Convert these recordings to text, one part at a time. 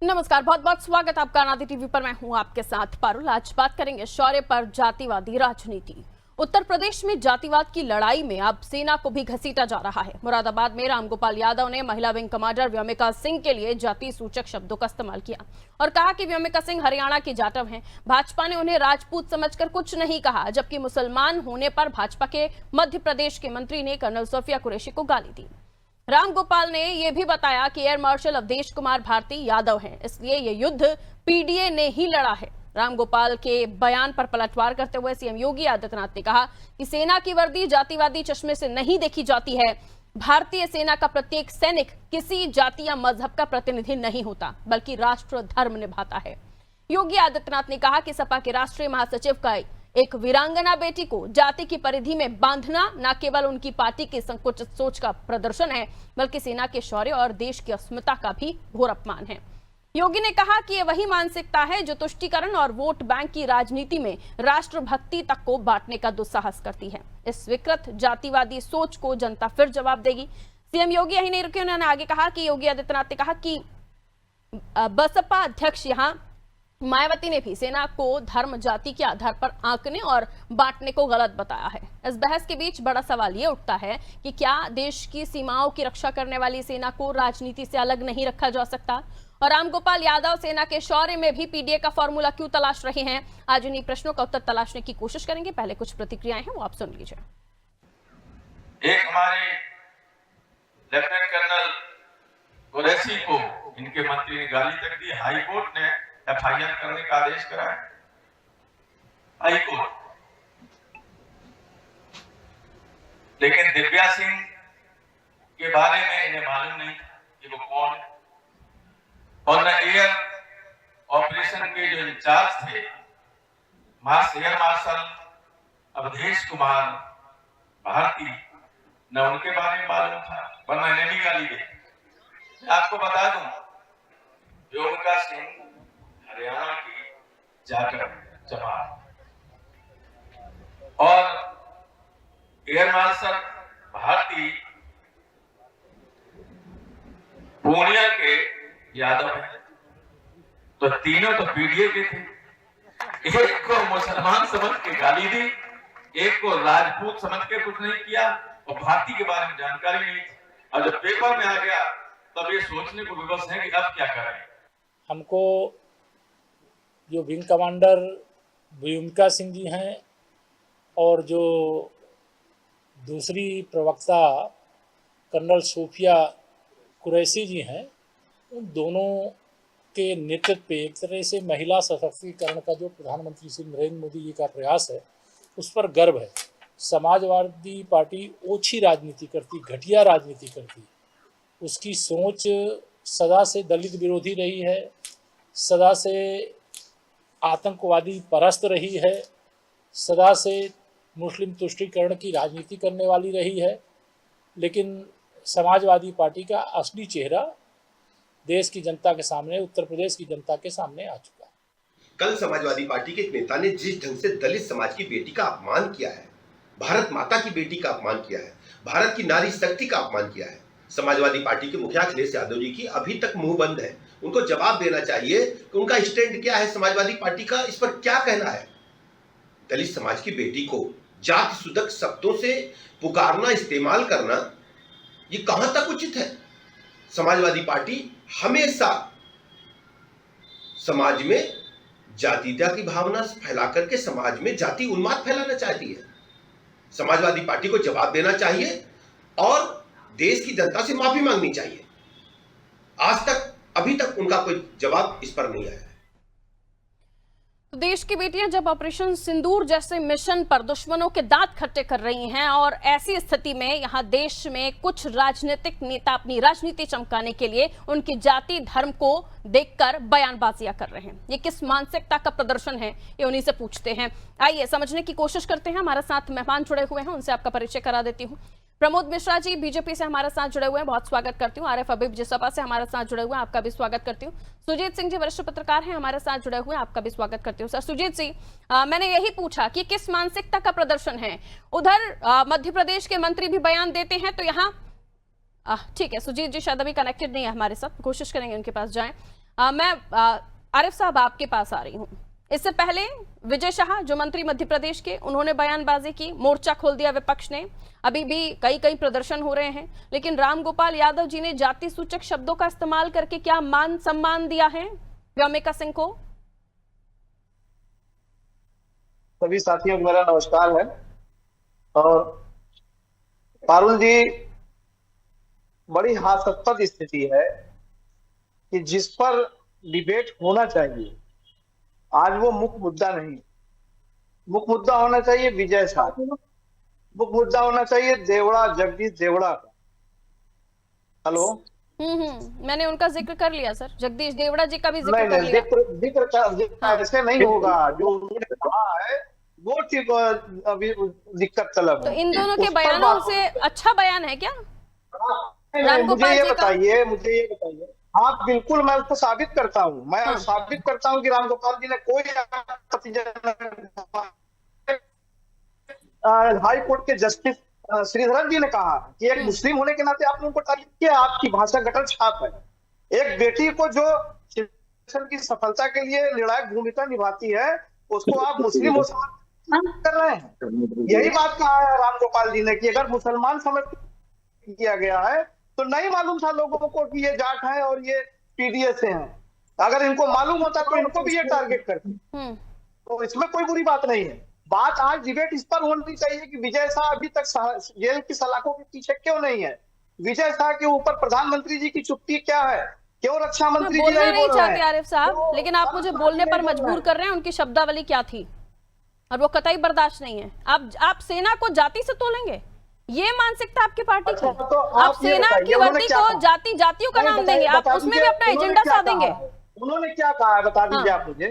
नमस्कार, बहुत बहुत स्वागत आपका अनादि टीवी पर। मैं हूं आपके साथ पारुल। आज बात करेंगे शौर्य पर जातिवादी राजनीति। उत्तर प्रदेश में जातिवाद की लड़ाई में अब सेना को भी घसीटा जा रहा है। मुरादाबाद में रामगोपाल यादव ने महिला विंग कमांडर व्योमिका सिंह के लिए जाति सूचक शब्दों का इस्तेमाल किया और कहा कि व्योमिका सिंह हरियाणा की जाटव हैं। भाजपा ने उन्हें राजपूत समझकर कुछ नहीं कहा, जबकि मुसलमान होने पर भाजपा के मध्य प्रदेश के मंत्री ने कर्नल सोफिया कुरैशी को गाली दी। रामगोपाल ने यह भी बताया कि एयर मार्शल अवधेश कुमार भारती यादव हैं, इसलिए यह युद्ध पीडीए ने ही लड़ा है। रामगोपाल के बयान पर पलटवार करते हुए सीएम योगी आदित्यनाथ ने कहा कि सेना की वर्दी जातिवादी चश्मे से नहीं देखी जाती है। भारतीय सेना का प्रत्येक सैनिक किसी जाति या मजहब का प्रतिनिधि नहीं होता, बल्कि राष्ट्र धर्म निभाता है। योगी आदित्यनाथ ने कहा कि सपा के राष्ट्रीय महासचिव का एक वीरांगना बेटी को जाति की परिधि में बांधना न केवल उनकी पार्टी की संकुचित सोच का प्रदर्शन है, बल्कि सेना के शौर्य और देश की अस्मिता का भी घोर अपमान है। योगी ने कहा कि यह वही मानसिकता है जो तुष्टीकरण और वोट बैंक की राजनीति में राष्ट्रभक्ति तक को बांटने का दुस्साहस करती है। इस विकृत जातिवादी सोच को जनता फिर जवाब देगी। सीएम योगी यही नहीं रुके, उन्होंने आगे कहा कि योगी आदित्यनाथ ने कहा कि बसपा अध्यक्ष यहां मायावती ने भी सेना को धर्म जाति के आधार पर आंकने और बांटने को गलत बताया है। इस बहस के बीच बड़ा सवाल ये उठता है कि क्या देश की सीमाओं की रक्षा करने वाली सेना को राजनीति से अलग नहीं रखा जा सकता? और रामगोपाल यादव सेना के शौर्य में भी पीडीए का फॉर्मूला क्यों तलाश रहे हैं? आज इन्हीं प्रश्नों का उत्तर तलाशने की कोशिश करेंगे। पहले कुछ प्रतिक्रियाएं हैं, वो आप सुन लीजिए। एक हमारे लेफ्टिनेंट कर्नल कुरैशी को इनके मंत्री ने गाली तक दी। हाई कोर्ट ने एफआईआर करने का आदेश करा है। हाई कोर्ट, लेकिन दिव्या सिंह के बारे में इन्हें मालूम नहीं था कि वो कौन है, और न एयर ऑपरेशन के जो इंचार्ज थे एयर मार्शल अवधेश कुमार भारती, न उनके बारे में मालूम था, वरना इन्हें भी गाली दी। आपको बता दूं, व्योमिका सिंह हरियाणा की जाटव जमात और एयर मार्शल भारती पूर्णिया के यादव हैं। तो तीनों तो पीडीए के थे। एक को मुसलमान समझ के गाली दी, एक को राजपूत समझ के कुछ नहीं किया, और भारती के बारे में जानकारी नहीं थी। और जब पेपर में आ गया तब ये सोचने को विवश है कि अब क्या करें। हमको जो विंग कमांडर व्योमिका सिंह जी हैं और जो दूसरी प्रवक्ता कर्नल सोफिया कुरैशी जी हैं, उन दोनों के नेतृत्व पे एक तरह से महिला सशक्तिकरण का जो प्रधानमंत्री श्री नरेंद्र मोदी जी का प्रयास है, उस पर गर्व है। समाजवादी पार्टी ओछी राजनीति करती, घटिया राजनीति करती, उसकी सोच सदा से दलित विरोधी रही है, सदा से आतंकवादी परस्त रही है, सदा से मुस्लिम तुष्टीकरण की राजनीति करने वाली रही है। लेकिन समाजवादी पार्टी का असली चेहरा देश की जनता के सामने, उत्तर प्रदेश की जनता के सामने आ चुका है। कल समाजवादी पार्टी के एक नेता ने जिस ढंग से दलित समाज की बेटी का अपमान किया है, भारत माता की बेटी का अपमान किया है, भारत की नारी शक्ति का अपमान किया है, समाजवादी पार्टी के मुखिया अखिलेश यादव जी की अभी तक मुंह बंद है। उनको जवाब देना चाहिए कि उनका स्टैंड क्या है, समाजवादी पार्टी का इस पर क्या कहना है। दलित समाज की बेटी को जाति सुदक शब्दों से पुकारना, इस्तेमाल करना, ये कहां तक उचित है? समाजवादी पार्टी हमेशा समाज में जातीयता की भावना फैला करके समाज में जाति उन्माद फैलाना चाहती है। समाजवादी पार्टी को जवाब देना चाहिए और देश की जनता से माफी मांगनी चाहिए। आज तक, अभी तक उनका कोई जवाब इस पर नहीं आया है। तो देश की बेटियां जब ऑपरेशन सिंदूर जैसे मिशन पर दुश्मनों के दांत खट्टे कर रही हैं, और ऐसी स्थिति में यहां देश में कुछ राजनीतिक नेता अपनी राजनीति चमकाने के लिए उनकी जाति धर्म को देखकर बयानबाजियां कर रहे हैं, ये किस मानसिकता का प्रदर्शन है, ये उन्हीं से पूछते हैं। आइए समझने की कोशिश करते हैं। हमारे साथ मेहमान जुड़े हुए हैं, उनसे आपका परिचय करा देती हूँ। प्रमोद मिश्रा जी बीजेपी से हमारे साथ जुड़े हुए हैं, बहुत स्वागत करती हूँ। आरिफ हबीब जी सपा से हमारे साथ जुड़े हुए हैं, आपका भी स्वागत करती हूँ। सुजीत सिंह जी वरिष्ठ पत्रकार हैं, हमारे साथ जुड़े हुए हैं, आपका भी स्वागत करती हूँ। सर सुजीत जी, मैंने यही पूछा कि किस मानसिकता का प्रदर्शन है। उधर मध्य प्रदेश के मंत्री भी बयान देते हैं, तो यहाँ ठीक है, सुजीत जी शायद अभी कनेक्टेड नहीं है हमारे साथ, कोशिश करेंगे उनके पास जाएं। मैं आरिफ साहब आपके पास आ रही हूँ। इससे पहले विजय शाह जो मंत्री मध्य प्रदेश के, उन्होंने बयानबाजी की, मोर्चा खोल दिया विपक्ष ने। अभी भी कई प्रदर्शन हो रहे हैं, लेकिन रामगोपाल यादव जी ने जाति सूचक शब्दों का इस्तेमाल करके क्या मान सम्मान दिया है व्योमिका सिंह को? सभी साथियों को मेरा नमस्कार है। और पारुल जी, बड़ी हास्यास्पद स्थिति है कि जिस पर डिबेट होना चाहिए आज वो मुख्य मुद्दा नहीं। मुख्य मुद्दा होना चाहिए विजय शाह, मुख्य मुद्दा होना चाहिए देवड़ा, जगदीश देवड़ा का। हेलो, मैंने उनका जिक्र कर लिया सर, जगदीश देवड़ा जी का भी जिक्र कर लिया। जिक्र ऐसे नहीं होगा। जो उन्होंने कहा है वो ठीक अभी दिक्कत तलब तो है। इन दोनों के बयानों से अच्छा बयान है क्या? मुझे ये बताइए। हाँ बिल्कुल, मैं उसको साबित करता हूँ। मैं साबित करता हूँ कि रामगोपाल जी ने कोई हाई कोर्ट के जस्टिस श्रीधरन जी ने कहा कि एक मुस्लिम होने के नाते आपने उनको टारगेट किया, आपकी भाषा गटर छाप है। एक बेटी को जो की सफलता के लिए निर्णायक भूमिका निभाती है उसको आप मुस्लिम हो कर रहे हैं। यही बात कहा है रामगोपाल जी ने कि अगर मुसलमान समझ किया गया है तो नहीं मालूम था लोगों को कि ये जाट हैं और ये पीडीएस से हैं। अगर इनको मालूम होता तो इनको भी ये टारगेट करते। तो इसमें कोई बुरी बात नहीं है। बात आज डिबेट इस पर होनी चाहिए कि विजय शाह अभी तक जेल की सलाखों के पीछे क्यों नहीं है। विजय शाह के ऊपर प्रधानमंत्री जी की चुप्पी क्या है, क्यों रक्षा मंत्री जी बोलना नहीं चाहते आरिफ तो साहब, लेकिन आप मुझे बोलने पर मजबूर कर रहे हैं। उनकी शब्दावली क्या थी और वो कतई बर्दाश्त नहीं है। आप सेना को जाति से तोलेंगे, ये मानसिकता आपकी पार्टी की? तो आप सेना की वर्दी को जातियों का नाम देंगे, आप उसमें भी अपना एजेंडा साधेंगे। उन्होंने क्या कहा है बता दीजिए आप मुझे।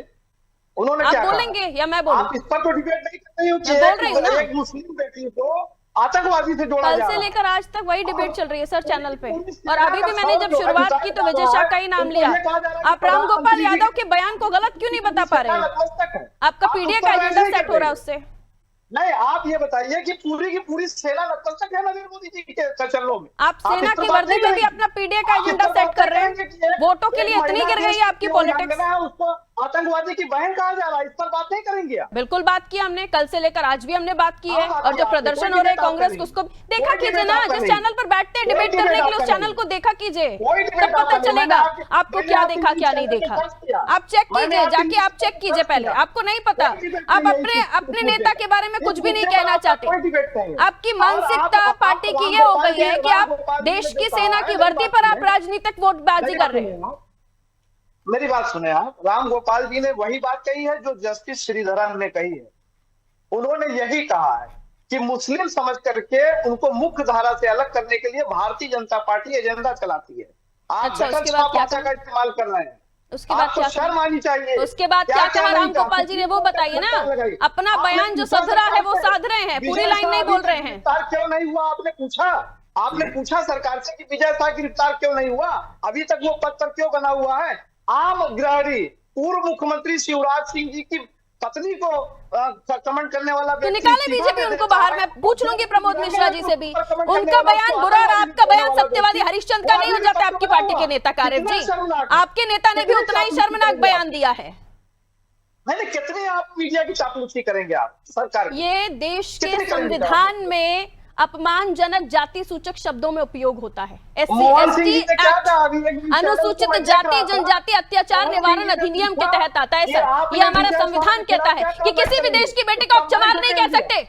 उन्होंने आप क्या बोलेंगे या मैं बोलूं? आप इस पर तो डिबेट नहीं कर रही हो कि बोल रही हूँ ना। एक मुस्लिम बेटी को आतंकवादी से जोड़ा कल जा से रहा है। लेकर आज तक वही डिबेट चल रही है सर चैनल पे। और अभी भी मैंने जब शुरुआत की तो विजय शाह का ही नाम लिया। आप रामगोपाल यादव के बयान को गलत क्यों नहीं बता पा रहे हैं? आपका पीडीए का एजेंडा सेट हो रहा है उससे। नहीं, आप ये बताइए कि पूरी की पूरी सेना नतमस्तक है नरेंद्र मोदी जी के चरणों में। आप सेना की वर्दी में भी अपना पीडीए का एजेंडा सेट कर रहे हैं। वोटों के लिए इतनी गिर गई है आपकी पॉलिटिक्स। उसको आतंकवादी की बहन कहा जा रहा है, इस पर बात नहीं करेंगे आप? बिल्कुल बात की हमने, कल से लेकर आज भी हमने बात की है। और जो प्रदर्शन हो रहे हैं कांग्रेस को, उसको देखा कीजिए ना। जिस चैनल पर बैठते हैं डिबेट करने के लिए, उस चैनल को देखा कीजिए, तब पता चलेगा आपको क्या देखा क्या नहीं देखा। आप चेक कीजिए, जाके आप चेक कीजिए पहले। आपको नहीं पता, आप अपने नेता के बारे में कुछ भी नहीं कहना चाहते। आपकी मानसिकता पार्टी की ये हो गई है कि आप देश की सेना की वर्दी पर आप राजनीतिक वोटबाजी कर रहे हैं। मेरी बात सुने आप। रामगोपाल जी ने वही बात कही है जो जस्टिस श्रीधरन ने कही है। उन्होंने यही कहा है कि मुस्लिम समझ करके उनको मुख्य धारा से अलग करने के लिए भारतीय जनता पार्टी एजेंडा चलाती है। आप उसके बाद क्या भाषा का इस्तेमाल कर रहे हैं। उसके बाद क्या शर्म आनी चाहिए। उसके बाद क्या कहा रामगोपाल जी ने, वो बताइए ना। अपना बयान जो सध रहा है वो साध रहे हैं, पूरी लाइन नहीं बोल रहे हैं। गिरफ्तार क्यों नहीं हुआ आपने पूछा सरकार से कि विजय शाह गिरफ्तार क्यों नहीं हुआ, अभी तक वो पद पर क्यों बना हुआ है? आम ग्रहणी पूर्व मुख्यमंत्री शिवराज सिंह जी की पत्नी को कमेंट करने वाला तो निकाले बीजेपी उनको बाहर। मैं पूछ लूंगी प्रमोद मिश्रा जी से भी, उनका बयान बुरा और आपका बयान सत्यवादी हरिश्चंद्र का नहीं हो जाता आपकी पार्टी के नेता का? आरिफ जी, आपके नेता ने भी उतना ही शर्मनाक बयान दिया है। नहीं, कितने आप मीडिया की चापलूसी करेंगे आप सरकार? ये देश के संविधान में अपमानजनक जाति सूचक शब्दों में उपयोग होता है। SC/ST एक्ट अनुसूचित जाति जनजाति अत्याचार निवारण अधिनियम के तहत आता है सर। ये हमारा संविधान कहता है कि किसी भी देश की बेटी को आप चमार नहीं कह सकते।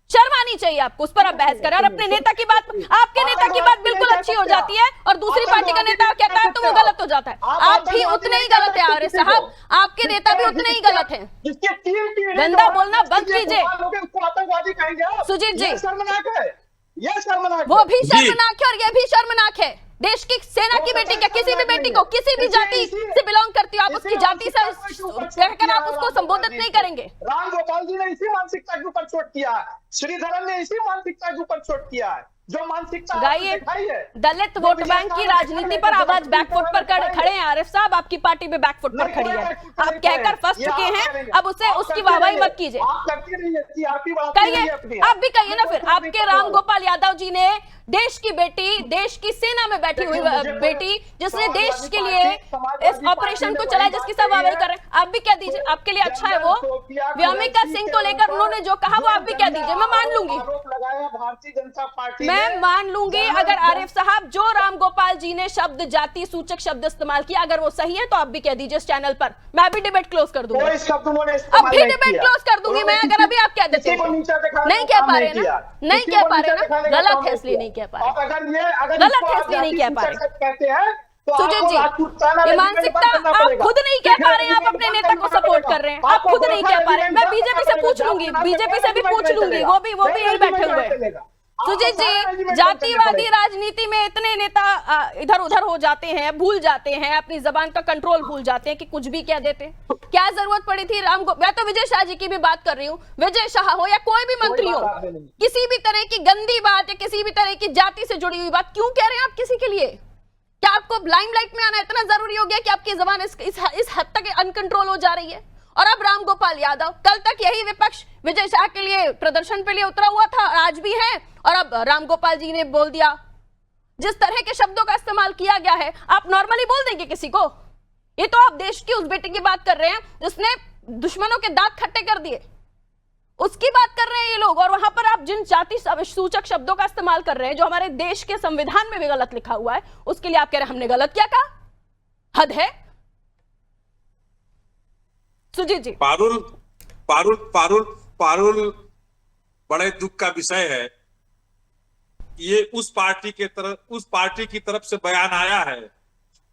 शर्म आनी चाहिए आपको, उस पर आप बहस करें। और अपने नेता की बात, आपके नेता की बात बिल्कुल अच्छी हो जाती है और दूसरी पार्टी का नेता कहता है तो वो गलत हो जाता है। आप भी उतने ही गलत है आरिफ साहब, आपके नेता भी उतने ही गलत हैं। गंदा बोलना बंद कीजिए सुजीत जी। शर्मनाक है, यह शर्मनाक, वो भी शर्मनाक है और ये भी शर्मनाक है। देश की सेना की बेटी क्या, किसी भी बेटी को किसी भी जाति से बिलोंग करती हो, आप उसकी जाति से कहकर आप उसको संबोधित नहीं करेंगे। रामगोपाल जी ने इसी मानसिकता के ऊपर चोट किया है, श्रीधरन ने इसी मानसिकता के ऊपर चोट किया है। जो मानसिकता गाइए, दलित वोट बैंक की राजनीति पर आवाज बैकफुट पर खड़े हैं आरिफ साहब। आपकी पार्टी भी बैकफुट पर खड़ी है, आप कहकर फंस चुके हैं। अब उसे उसकी वाहवाही मत कीजिए, कहिए, आप भी कहिए ना फिर। आपके रामगोपाल यादव जी ने देश की बेटी, देश की सेना में बैठी हुई बेटी, जिसने देश के लिए इस ऑपरेशन को चलाया, जिसकी सब वाहवाही कर रहे हैं, आप भी कह दीजिए आपके लिए अच्छा है वो। व्योमिका सिंह को लेकर उन्होंने जो कहा वो आप भी कह दीजिए, मैं मान लूंगी, भारतीय जनता पार्टी, मैं मान लूंगी। अगर आरिफ साहब जो राम गोपाल जी ने शब्द जाति सूचक शब्द इस्तेमाल किया, अगर वो सही है तो आप भी कह दीजिए इस चैनल पर, मैं भी डिबेट क्लोज कर दूंगी, अब भी डिबेट क्लोज कर दूंगी मैं, अगर अभी आप कह देते हैं। नहीं कह पा रहे ना, नहीं कह पा रहे ना, गलत है इसलिए नहीं कह पा रहे, गलत है इसलिए नहीं कह पा रहे। कहते हैं सुजीत जी, ये मानसिकता आप खुद नहीं कह पा रहे हैं, आप अपने नेता को सपोर्ट कर रहे हैं, आप खुद नहीं कह पा रहे हैं। मैं बीजेपी से पूछ लूंगी, बीजेपी से भी पूछ लूंगी, वो भी यही बैठे हुए हैं। सुजीत जी, जातिवादी राजनीति में इतने नेता इधर उधर हो जाते हैं, भूल जाते हैं, अपनी जबान का कंट्रोल भूल जाते हैं कि कुछ भी कह देते हैं। क्या जरूरत पड़ी थी मैं तो विजय शाह जी की भी बात कर रही हूँ, विजय शाह हो या कोई भी मंत्री हो, किसी भी तरह की गंदी बात या किसी भी तरह की जाति से जुड़ी हुई बात क्यों कह रहे हैं आप किसी के लिए? क्या आपको लाइमलाइट में आना इतना जरूरी हो गया कि आपकी जबान इस हद तक अनकंट्रोल हो जा रही है? और अब राम गोपाल यादव, कल तक यही विपक्ष विजय शाह के लिए प्रदर्शन पे लिए उतरा हुआ था, आज भी है, और अब राम गोपाल जी ने बोल दिया। जिस तरह के शब्दों का इस्तेमाल किया गया है, आप नॉर्मली बोल देंगे किसी को? ये तो आप देश की उस बेटी की बात कर रहे हैं जिसने दुश्मनों के दांत खट्टे कर दिए, उसकी बात कर रहे हैं ये लोग। और वहां पर आप जिन जाति सूचक शब्दों का इस्तेमाल कर रहे हैं, जो हमारे देश के संविधान में भी गलत लिखा हुआ है, उसके लिए आप कह रहे हैं हमने गलत क्या कहा? हद है। सुजीत जी, पारुल बड़े दुख का विषय है। ये उस पार्टी की तरफ से बयान आया है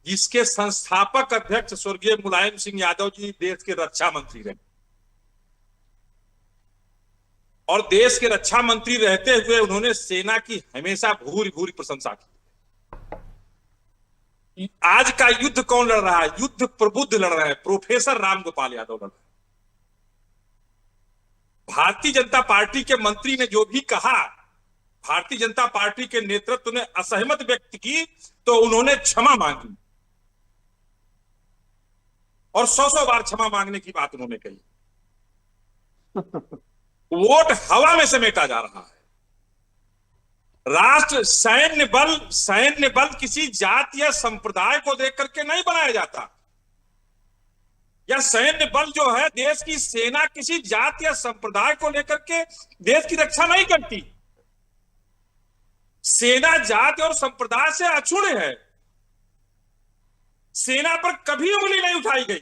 जिसके संस्थापक अध्यक्ष स्वर्गीय मुलायम सिंह यादव जी देश के रक्षा मंत्री रहे, और देश के रक्षा मंत्री रहते हुए उन्होंने सेना की हमेशा भूरी भूरी प्रशंसा की। आज का युद्ध कौन लड़ रहा है? युद्ध प्रबुद्ध लड़ रहे हैं, प्रोफेसर राम गोपाल यादव लड़ रहे हैं। भारतीय जनता पार्टी के मंत्री ने जो भी कहा, भारतीय जनता पार्टी के नेतृत्व ने असहमत व्यक्त की तो उन्होंने क्षमा मांगी, और 100 बार क्षमा मांगने की बात उन्होंने कही। वोट हवा में समेटा जा रहा है। राष्ट्र सैन्य बल किसी जाति या संप्रदाय को देख करके नहीं बनाया जाता, या सैन्य बल जो है, देश की सेना किसी जाति या संप्रदाय को लेकर के देश की रक्षा नहीं करती। सेना जाति और संप्रदाय से अछूते है। सेना पर कभी उंगली नहीं उठाई गई।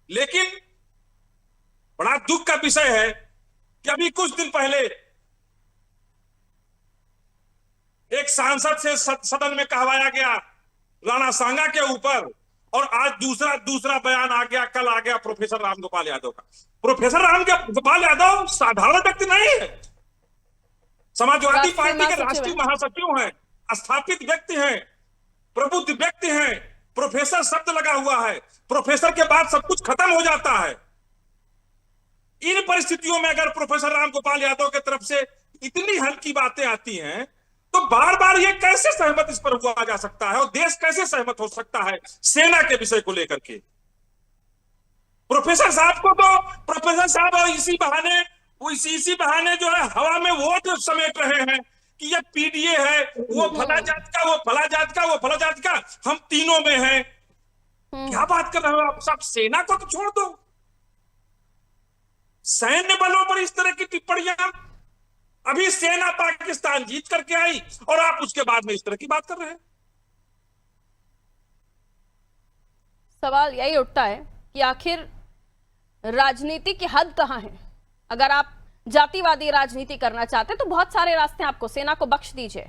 लेकिन बड़ा दुख का विषय है कि अभी कुछ दिन पहले एक सांसद से सदन में कहवाया गया राणा सांगा के ऊपर, और आज दूसरा बयान आ गया, कल आ गया प्रोफेसर राम गोपाल यादव का। प्रोफेसर राम गोपाल यादव साधारण व्यक्ति नहीं है, समाजवादी पार्टी के राष्ट्रीय महासचिव हैं, स्थापित व्यक्ति हैं, प्रबुद्ध व्यक्ति हैं। प्रोफेसर शब्द लगा हुआ है, प्रोफेसर के बाद सब कुछ खत्म हो जाता है। इन परिस्थितियों में अगर प्रोफेसर राम गोपाल यादव की तरफ से इतनी हल्की बातें आती हैं, तो बार बार ये कैसे सहमत इस पर हुआ जा सकता है, और देश कैसे सहमत हो सकता है सेना के विषय को लेकर के? प्रोफेसर साहब इसी बहाने जो है हवा में वोट समेट रहे हैं कि ये पीडीए है, वो फला जात का, वो फला जात का, वो फला जात का, हम तीनों में हैं। क्या बात कर रहे हो आप? सब सेना को तो छोड़ दो, सैन्य बलों पर इस तरह की टिप्पणियां। अभी सेना पाकिस्तान जीत करके आई और आप उसके बाद में इस तरह की बात कर रहे हैं। सवाल यही उठता है कि आखिर राजनीति की हद कहां है? अगर आप जातिवादी राजनीति करना चाहते हैं तो बहुत सारे रास्ते आपको, सेना को बख्श दीजिए।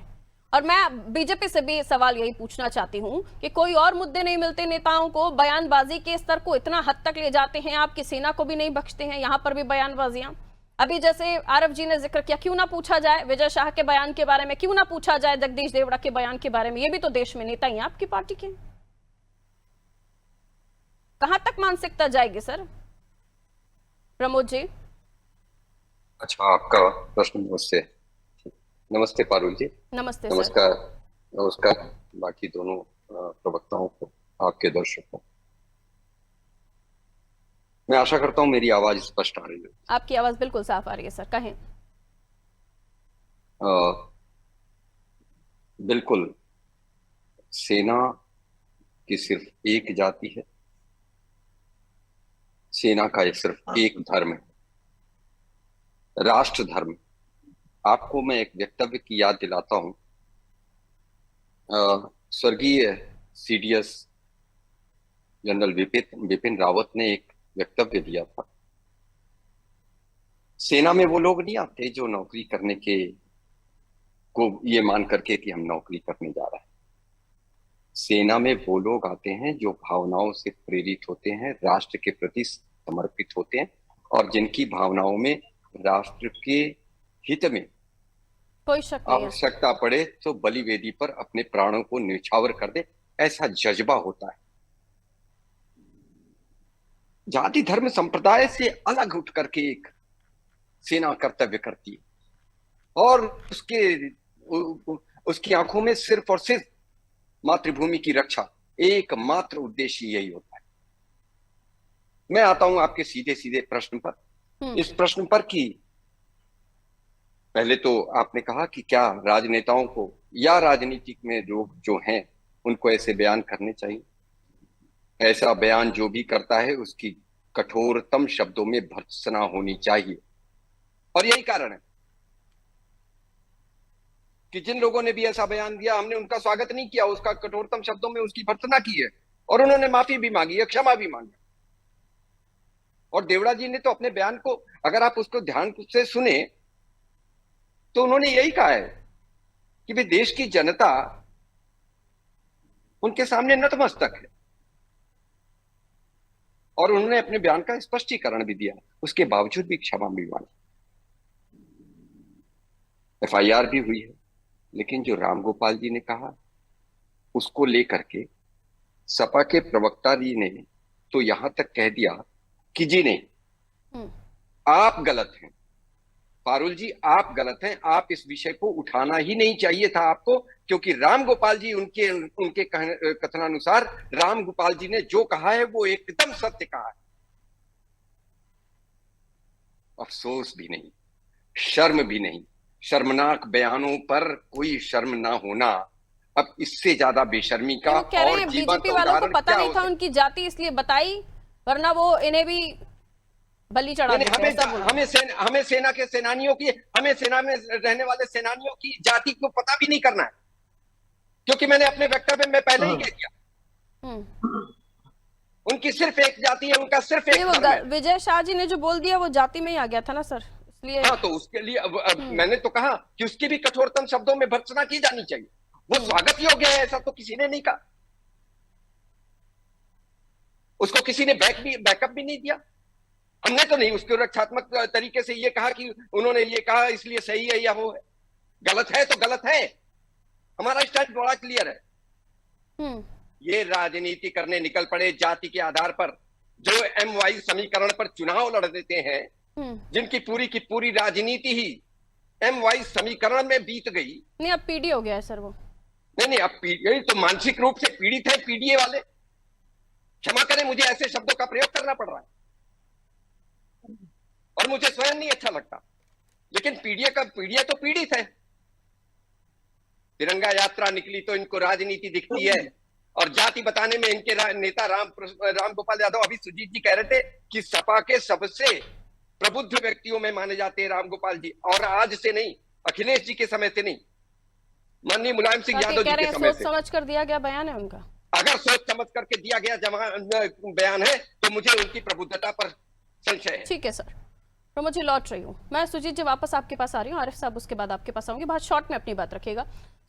और मैं बीजेपी से भी सवाल यही पूछना चाहती हूं कि कोई और मुद्दे नहीं मिलते नेताओं को, बयानबाजी के स्तर को इतना हद तक ले जाते हैं आप कि सेना को भी नहीं बख्शते हैं, यहां पर भी बयानबाजियां। अभी जैसे आरव जी ने जिक्र किया, क्यों ना पूछा जाए विजय शाह के बयान के बारे में, क्यों ना पूछा जाए जगदीश देवड़ा के बयान के बारे में, ये भी तो देश में नेता ही हैं आपकी पार्टी के। कहां तक मानसिकता जाएगी सर? प्रमोद जी। अच्छा, आपका प्रश्न मुझसे। नमस्ते पारुल जी। नमस्ते। नमस्कार बाकी दोनों प्रवक्ताओं को, आपके दर्शकों। मैं आशा करता हूं मेरी आवाज स्पष्ट आ रही है। आपकी आवाज बिल्कुल साफ आ रही है सर, कहें। बिल्कुल, सेना की सिर्फ एक जाति है, सेना का ये सिर्फ एक धर्म है, राष्ट्र धर्म। आपको मैं एक वक्तव्य की याद दिलाता हूं। स्वर्गीय CDS जनरल विपिन रावत ने एक वक्तव्य दिया था। सेना में वो लोग नहीं आते जो नौकरी करने के को ये मान करके कि हम नौकरी करने जा रहे हैं। सेना में वो लोग आते हैं जो भावनाओं से प्रेरित होते हैं, राष्ट्र के प्रति समर्पित होते हैं, और जिनकी भावनाओं में राष्ट्र के हित में कोई शक नहीं है। आवश्यकता पड़े तो बलिवेदी पर अपने प्राणों को न्यौछावर कर दे, ऐसा जज्बा होता है। जाति धर्म संप्रदाय से अलग उठ करके एक सेना कर्तव्य करती है, और उसकी आंखों में सिर्फ और सिर्फ मातृभूमि की रक्षा, एकमात्र उद्देश्य यही होता है। मैं आता हूं आपके सीधे सीधे प्रश्न पर। इस प्रश्न पर कि पहले तो आपने कहा कि क्या राजनेताओं को या राजनीति में लोग जो हैं उनको ऐसे बयान करने चाहिए। ऐसा बयान जो भी करता है उसकी कठोरतम शब्दों में भर्त्सना होनी चाहिए, और यही कारण है कि जिन लोगों ने भी ऐसा बयान दिया हमने उनका स्वागत नहीं किया, उसका कठोरतम शब्दों में उसकी भर्त्सना की है, और उन्होंने माफी भी मांगी है, क्षमा भी मांगी। और देवड़ा जी ने तो अपने बयान को, अगर आप उसको ध्यान से सुने तो उन्होंने यही कहा है कि भाई देश की जनता उनके सामने नतमस्तक है, और उन्होंने अपने बयान का स्पष्टीकरण भी दिया, उसके बावजूद भी क्षमा भी मांगी। FIR भी हुई है, लेकिन जो रामगोपाल जी ने कहा उसको लेकर के सपा के प्रवक्ता जी ने तो यहां तक कह दिया कि जी नहीं, आप गलत हैं, पारुल जी आप गलत हैं, आप इस विषय को उठाना ही नहीं चाहिए था आपको, क्योंकि रामगोपाल जी उनके कथनानुसार रामगोपाल जी ने जो कहा है वो एकदम सत्य कहा है। अफसोस भी नहीं, शर्म भी नहीं, शर्मनाक बयानों पर कोई शर्म ना होना, अब इससे ज्यादा बेशर्मी का वो कह रहे और हैं जीवन बीजेपी का वालों को उदाहरण पता क्या नहीं हो था सकता है? उनकी जाति, इसलिए बताई, वरना वो इन्हें भी बलि चढ़ा नहीं, देते, ऐसा बोल रहे हैं। हमें सेना के सेनानियों की, हमें सेना में रहने वाले सेनानियों की जाति को पता भी नहीं करना है, क्योंकि मैंने अपने वक्तव्य में पहले ही कह दिया उनकी सिर्फ एक जाति है, उनका सिर्फ एक धर्म है। विजय शाह जी ने जो बोल दिया वो जाति में ही आ गया था ना सर, इसलिए हाँ, तो उसके लिए अब मैंने तो कहा कि उसकी भी कठोरतम शब्दों में भर्त्सना की जानी चाहिए, वो स्वागत योग्य है, ऐसा तो किसी ने नहीं कहा, उसको किसी ने बैकअप भी नहीं दिया। हमने तो नहीं उसको रक्षात्मक तरीके से ये कहा कि उन्होंने ये कहा इसलिए सही है या वो है, गलत है तो गलत है, हमारा स्टैंड बड़ा क्लियर है। ये राजनीति करने निकल पड़े जाति के आधार पर, जो MY समीकरण पर चुनाव लड़ देते हैं, जिनकी पूरी की पूरी राजनीति ही MY समीकरण में बीत गई। नहीं, अब PD हो गया है सर वो। नहीं, अब यही तो मानसिक रूप से पीड़ित है PDA वाले, क्षमा करें मुझे ऐसे शब्दों का प्रयोग करना पड़ रहा है और मुझे स्वयं नहीं अच्छा लगता, लेकिन पीड़िया तो पीड़ित है। तिरंगा यात्रा निकली तो इनको राजनीति दिखती है, और जाति बताने में इनके नेता राम गोपाल यादव, अभी सुजीत जी कह रहे थे कि सपा के सबसे प्रबुद्ध व्यक्तियों में माने जाते हैं राम गोपाल जी, और आज से नहीं, अखिलेश जी के समय से नहीं, माननीय मुलायम सिंह यादव जी के समय से। सोच समझ कर दिया गया बयान है उनका, अगर सोच समझ करके दिया गया बयान है तो मुझे उनकी प्रबुद्धता पर संशय है। ठीक है सर, प्रमोद जी लौट रही हूँ मैं। सुजीत जी वापस आपके पास आ रही हूँ, आरिफ साहब उसके बाद आपके पास आऊंगी, बहुत शॉर्ट में अपनी बात रखिएगा।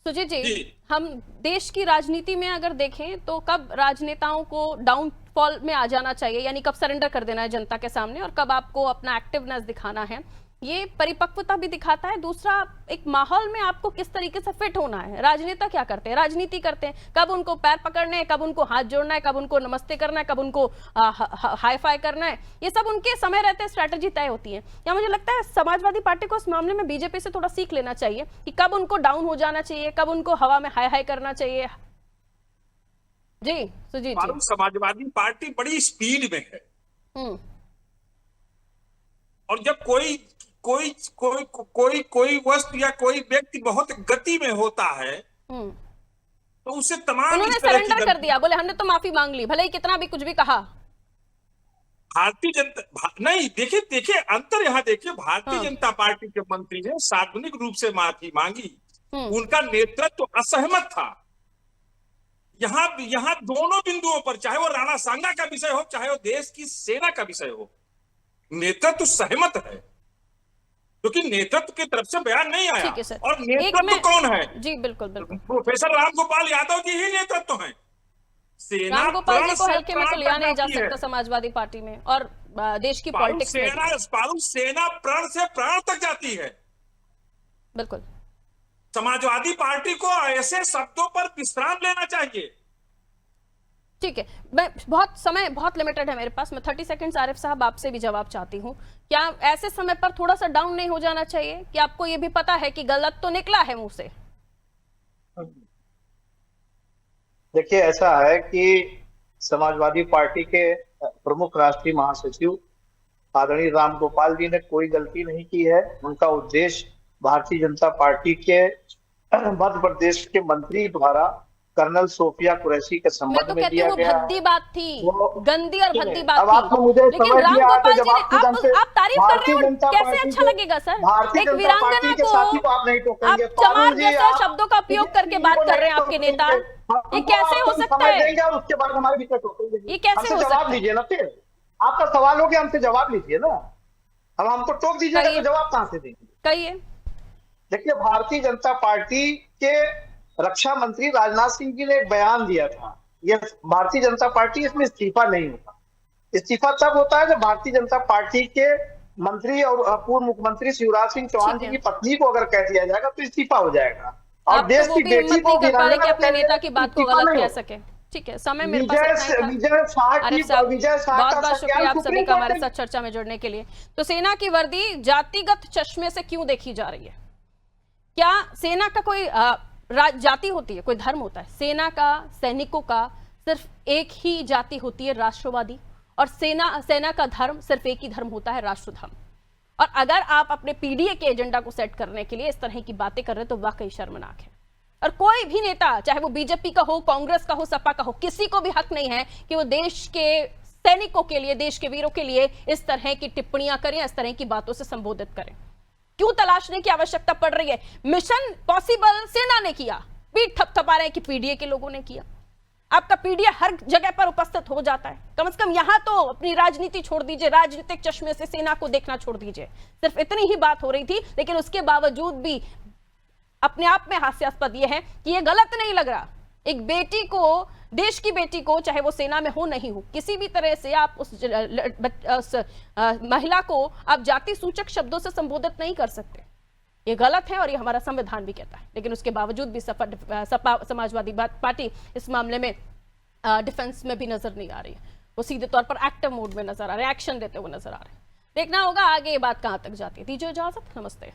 सुजीत जी, हम देश की राजनीति में अगर देखें तो कब राजनेताओं को डाउनफॉल में आ जाना चाहिए, यानी कब सरेंडर कर देना है जनता के सामने, और कब आपको अपना एक्टिवनेस दिखाना है, ये परिपक्वता भी दिखाता है। दूसरा, एक माहौल में आपको किस तरीके से फिट होना है। राजनेता क्या करते हैं, राजनीति करते हैं, कब उनको पैर पकड़ने हैं, कब उनको हाथ जोड़ना है, कब उनको नमस्ते करना है, कब उनको हाई फाई करना है, ये सब उनके समय रहते स्ट्रैटेजी तय होती है। या मुझे लगता है समाजवादी पार्टी को इस मामले में बीजेपी से थोड़ा सीख लेना चाहिए कि कब उनको डाउन हो जाना चाहिए, कब उनको हवा में हाई हाई करना चाहिए। जी सुजीत जी। समाजवादी पार्टी बड़ी स्पीड में है, और जब कोई कोई कोई कोई कोई वस्तु या कोई व्यक्ति बहुत गति में होता है तो उससे तमाम उन्होंने इस तरह की सरेंडर कर दिया, बोले हमने तो माफी मांग ली, भले ही कितना भी कुछ भी कहा। भारतीय जनता नहीं, देखिए अंतर यहाँ देखिए, भारतीय जनता पार्टी के मंत्री ने सार्वजनिक रूप से माफी मांगी, उनका नेतृत्व असहमत था। यहाँ दोनों बिंदुओं पर, चाहे वो राणा सांगा का विषय हो, चाहे वो देश की सेना का विषय हो, नेतृत्व सहमत है, क्योंकि नेतृत्व की तरफ से बयान नहीं आया। ठीक है सर। और नेतृत्व कौन है? जी बिल्कुल बिल्कुल, प्रोफेसर रामगोपाल यादव जी ही नेतृत्व है। सेना रामगोपाल जी को हल्के में तो लिया नहीं जा सकता समाजवादी पार्टी में और देश की पॉलिटिक्स में। सेना प्राण से प्राण तक जाती है। बिल्कुल, समाजवादी पार्टी को ऐसे शब्दों पर विश्राम लेना चाहिए। ठीक है, मैं समय बहुत लिमिटेड है मेरे पास, मैं 30 सेकंड्स आरिफ साहब आपसे भी जवाब चाहती हूँ। क्या ऐसे समय पर थोड़ा सा डाउन नहीं हो जाना चाहिए कि आपको ये भी पता है कि गलत तो निकला है मुंह से? देखिए, ऐसा है कि समाजवादी पार्टी के प्रमुख राष्ट्रीय महासचिव आदरणीय रामगोपाल जी ने कोई गलती नहीं की है। उनका उद्देश्य भारतीय जनता पार्टी के मध्य प्रदेश के मंत्री द्वारा कर्नल सोफिया कुरैशी के संबंध में दिया गया। भद्दी बात थी, गंदी और भद्दी बात अब आपने मुझे लेकिन समझ लिया रामगोपाल जब जी ने आप तारीफ कर रहे हो, कैसे अच्छा लगेगा सर? एक वीरांगना को आप चमार जैसे शब्दों का उपयोग करके बात कर रहे हैं आपके नेता, ये कैसे हो सकता है? और उसके बाद हमारी दिक्कत होगी, ये कैसे हो सकता है? जवाब दीजिए ना, फिर आपका सवाल हो गया, हमसे जवाब लीजिए ना। अब हमको टोक दीजिएगा तो जवाब कहां से देंगे? कहिए। देखिए, भारतीय जनता पार्टी के रक्षा मंत्री राजनाथ सिंह जी ने एक बयान दिया था, ये भारतीय जनता पार्टी इसमें इस्तीफा नहीं होता। इस्तीफा तब होता है जब भारतीय जनता पार्टी के मंत्री और पूर्व मुख्यमंत्री शिवराज सिंह चौहान जी की पत्नी को अगर कह दिया जाएगा तो इस्तीफा हो जाएगा। और देश की बेटी को अपने नेता की बात को गलत कह सके। ठीक है, समय मेरे पास बहुत बहुत शुक्रिया आप सभी का हमारे साथ चर्चा में जुड़ने के लिए। तो सेना की वर्दी जातिगत चश्मे से क्यों देखी जा रही है? क्या सेना का कोई जाति होती है, कोई धर्म होता है? सेना का, सैनिकों का सिर्फ एक ही जाति होती है, राष्ट्रवादी। और सेना का धर्म सिर्फ एक ही धर्म होता है, राष्ट्र धर्म। और अगर आप अपने पीडीए के एजेंडा को सेट करने के लिए इस तरह की बातें कर रहे हैं तो वाकई शर्मनाक है। और कोई भी नेता, चाहे वो बीजेपी का हो, कांग्रेस का हो, सपा का हो, किसी को भी हक नहीं है कि वो देश के सैनिकों के लिए, देश के वीरों के लिए इस तरह की टिप्पणियां करें, इस तरह की बातों से संबोधित करें। क्यों तलाशने की आवश्यकता पड़ रही है? मिशन पॉसिबल सेना ने किया, पीठ थपथपा रहे हैं कि पीडीए के लोगों ने किया। आपका पीडीए हर जगह पर उपस्थित हो जाता है, कम से कम यहां तो अपनी राजनीति छोड़ दीजिए, राजनीतिक चश्मे से सेना को देखना छोड़ दीजिए। सिर्फ इतनी ही बात हो रही थी, लेकिन उसके बावजूद भी अपने आप में हास्यास्पद यह है कि यह गलत नहीं लग रहा। एक बेटी को, देश की बेटी को, चाहे वो सेना में हो नहीं हो, किसी भी तरह से आप उस महिला को आप जाति सूचक शब्दों से संबोधित नहीं कर सकते। ये गलत है और ये हमारा संविधान भी कहता है। लेकिन उसके बावजूद भी सपा समाजवादी पार्टी इस मामले में डिफेंस में भी नजर नहीं आ रही है, वो सीधे तौर पर एक्टिव मोड में नजर आ रहे हैं, एक्शन देते हुए नजर आ रहे हैं। देखना होगा आगे ये बात कहां तक जाती है। दीजिए इजाजत, नमस्ते।